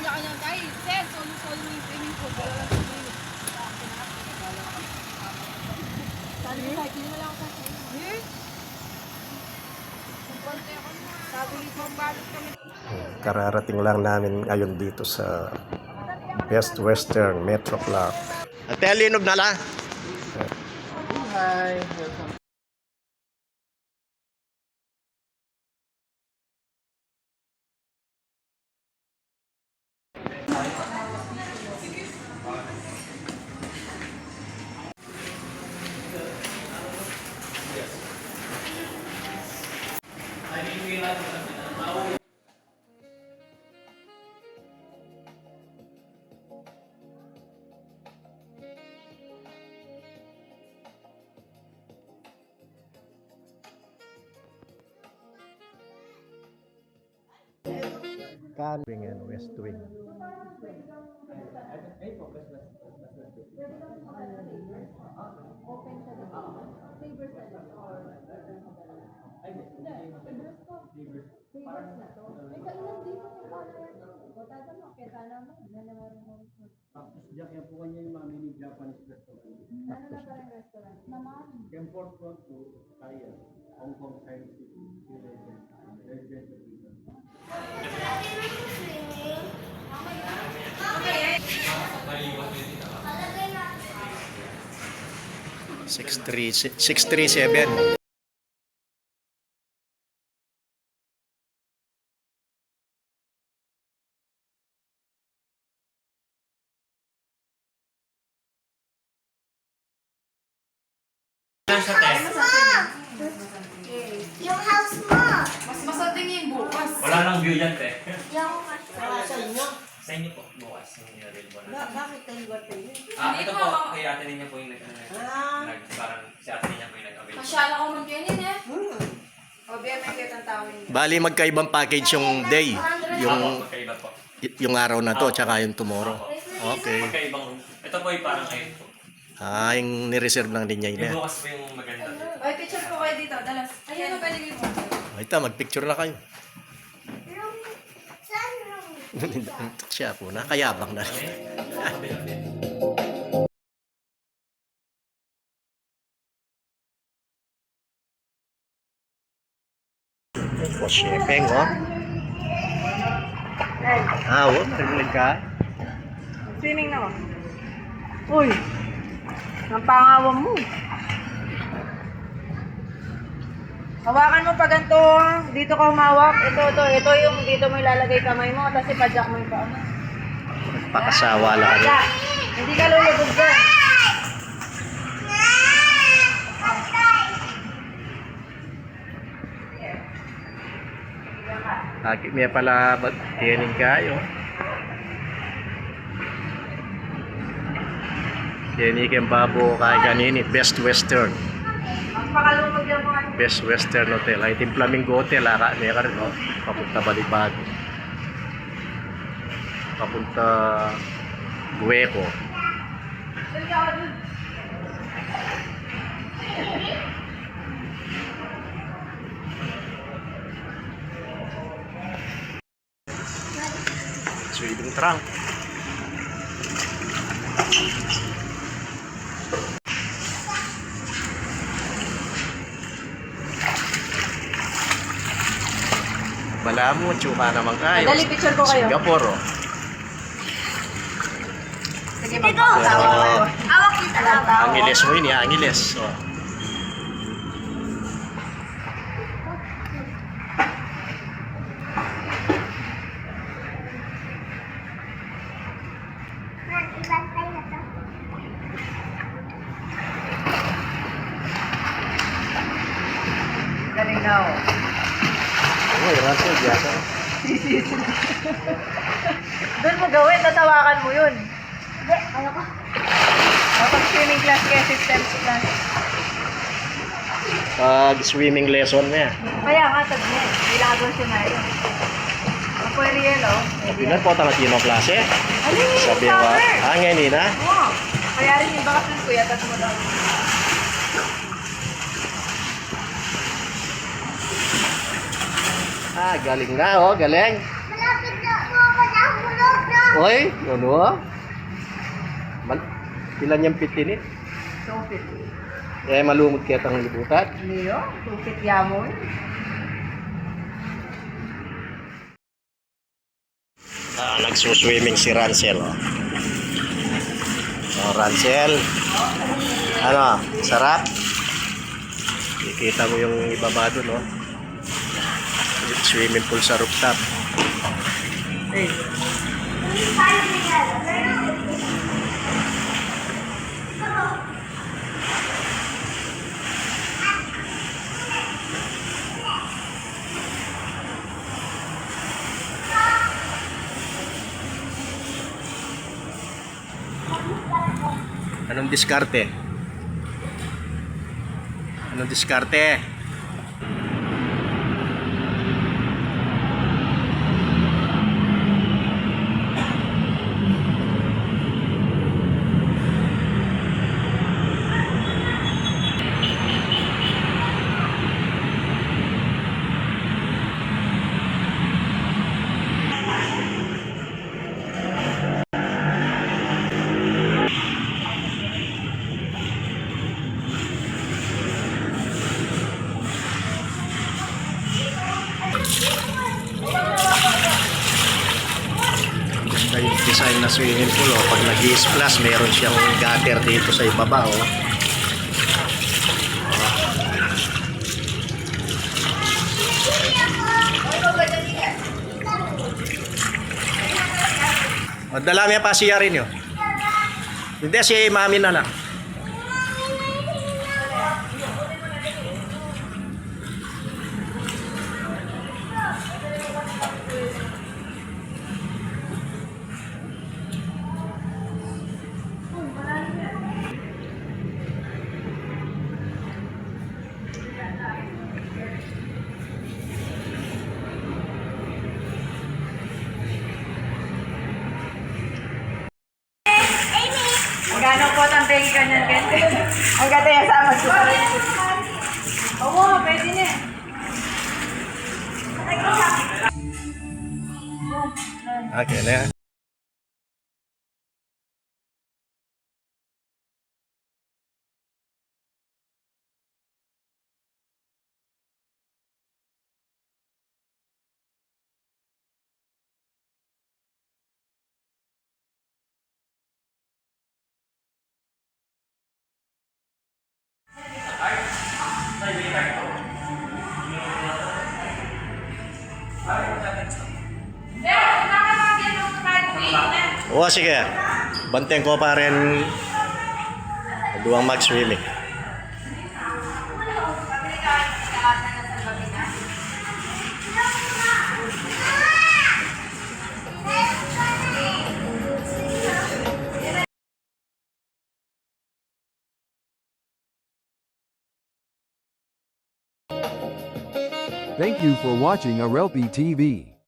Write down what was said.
sa kanya, ay, sir, solo yung swimming pool. Wala lang swimming. Sabi ko, kahit hindi wala ako sa swimming. Sabi ko, balot kami. Kararating lang namin ngayon dito sa Best Western Metro Clark. Ate, alinog na lang. Hi. Can Wing and West Wing. Tapos diyan yan po kanya yung mga mini Japanese restaurant. Import po to Thailand, Hong Kong, Chinese food, Legend of Freedom. 637. Yung house mo. Mas masating yung bukas. Wala nang view yan, te. Yung house Sa inyo? Sa inyo po, bukas. Yung available na. Bakit kayo ba kayo? Ito po, kay ate ninyo po yung parang si ate ninyo po yung nag-available. Masyala ko magkainin eh. O, biya may kitang tao ninyo. Bali magkaibang package yung day, yung Magkaiba po. yung araw na to tsaka yung tomorrow. Okay. Magkaibang room. Ito po yung parang ayun po. Ah, yung ni-reserve lang din niya Yung yun. bukas po yung maganda. Oy, picture po kayo dito. Dalas. Ayun na pwede mo. Ito, magpicture na kayo. room. Sunroom. Siya po, nakayabang na. For shipping, oh. Ah, oh, narinig ka. Swimming na mo. Uy! Ang pangawan mo. Hawakan mo pa ganito. Dito ka humawak. Ito yung dito mo ilalagay kamay mo. Tapos ipadyak mo yung paa mo. Pakasawa lang kayo. Padyak. Hindi ka lulubog dyan. Lagi may pala tiyanin kayo. Tiyanin kayong babo kay kanini. Best Western. Mas makalumog yung mga Best Western Hotel. Ay, Team Flamingo Hotel. Ara, may ka rin, oh. Papunta Balibag. Papunta Gueco. Swimming trunk. Bala mo, tsuka naman kayo. Dali, picture ko kayo. Singapore, oh. Sige, magpapatawa kayo. Awak kita lang. Angeles mo yun, Angeles. Oh. Ibantay na to. Galing na ako. Oh, Russell, yata. Doon mo gawin, tatawakan mo yun. Hindi, ayaw ko. Kapag swimming class kaya systems class. Pag swimming lesson niya. Kaya nga, sabi niya, kailangan siya na yun. Ang pwede yun, oh. Pinan po talatino klase. Ano yun? Sabi mo, ngayon na. Oo. Kaya rin yung bakasyon ko, yatas mo daw. Ah, galing na, oh, galing. Malapit na po ako na hulog na. Oy, ano? Ilan yung pitinit? Tupit. Eh, malumot kaya tang libutan. Niyo, tupit yamon. Nagsuswimming si Ransel. Oh. Oh, Ransel. Ano, sarap? Ikita mo yung ibaba doon, oh. Swimming pool sa rooftop. Eh. Anong diskarte? Anong diskarte? Ganda yung design na swimming pool, oh. Pag nag-i-splash, meron siyang gutter dito sa ibaba, oh. Madala niya pa siya rin yun. Hindi, si mami na lang. Magkano po ang tingin ka niyan, Ken? Ang ganda yung sama ko. Oo, pwede niya. Okay na yan. Oo, sige. Banteng ko pa rin duwang mag-swimming. Thank you for watching Arelpi TV.